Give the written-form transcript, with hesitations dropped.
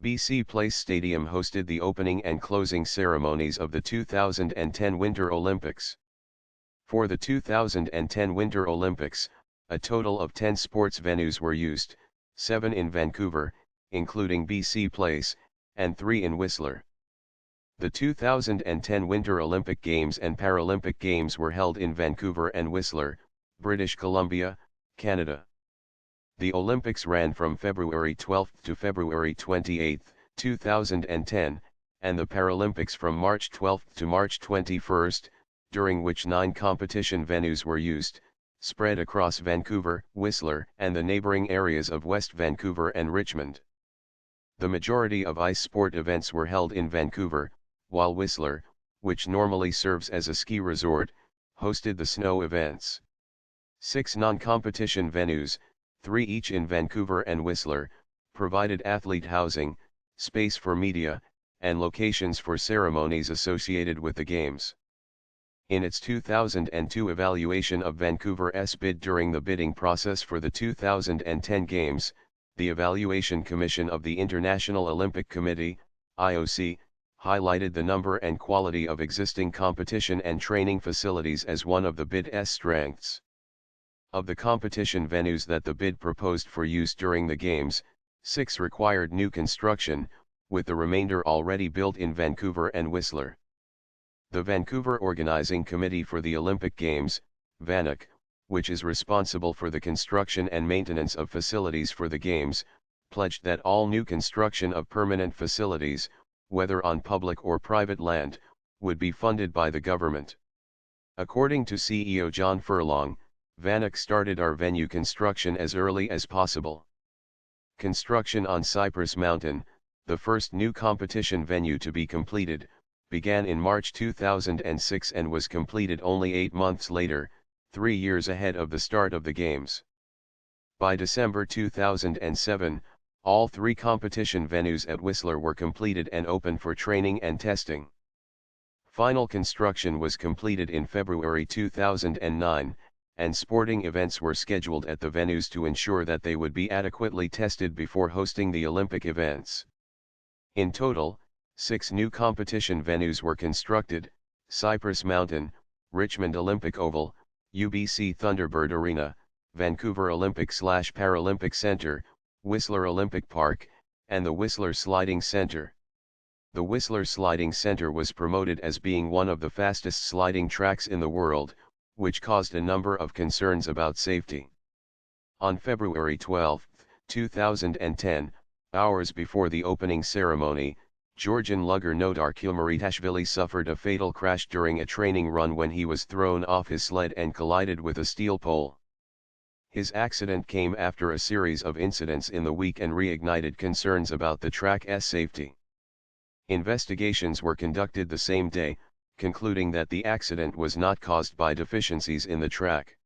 BC Place Stadium hosted the opening and closing ceremonies of the 2010 Winter Olympics. For the 2010 Winter Olympics, a total of 10 sports venues were used, 7 in Vancouver, including BC Place, and 3 in Whistler. The 2010 Winter Olympic Games and Paralympic Games were held in Vancouver and Whistler, British Columbia, Canada. The Olympics ran from February 12 to February 28, 2010, and the Paralympics from March 12 to March 21, during which 9 competition venues were used, spread across Vancouver, Whistler, and the neighboring areas of West Vancouver and Richmond. The majority of ice sport events were held in Vancouver, while Whistler, which normally serves as a ski resort, hosted the snow events. 6 non-competition venues, 3 each in Vancouver and Whistler, provided athlete housing, space for media, and locations for ceremonies associated with the Games. In its 2002 evaluation of Vancouver's bid during the bidding process for the 2010 Games, the Evaluation Commission of the International Olympic Committee, IOC, highlighted the number and quality of existing competition and training facilities as one of the bid's strengths. Of the competition venues that the bid proposed for use during the Games, 6 required new construction, with the remainder already built in Vancouver and Whistler. The Vancouver Organizing Committee for the Olympic Games, VANOC, which is responsible for the construction and maintenance of facilities for the Games, pledged that all new construction of permanent facilities, whether on public or private land, would be funded by the government. According to CEO John Furlong, VANOC started our venue construction as early as possible. Construction on Cypress Mountain, the first new competition venue to be completed, began in March 2006 and was completed only 8 months later, 3 years ahead of the start of the Games. By December 2007, all 3 competition venues at Whistler were completed and open for training and testing. Final construction was completed in February 2009, and sporting events were scheduled at the venues to ensure that they would be adequately tested before hosting the Olympic events. In total, 6 new competition venues were constructed: Cypress Mountain, Richmond Olympic Oval, UBC Thunderbird Arena, Vancouver Olympic/Paralympic Center, Whistler Olympic Park, and the Whistler Sliding Center. The Whistler Sliding Center was promoted as being one of the fastest sliding tracks in the world, which caused a number of concerns about safety. On February 12, 2010, hours before the opening ceremony, Georgian lugger Nodar Kilmaritashvili suffered a fatal crash during a training run when he was thrown off his sled and collided with a steel pole. His accident came after a series of incidents in the week and reignited concerns about the track's safety. Investigations were conducted the same day, concluding that the accident was not caused by deficiencies in the track.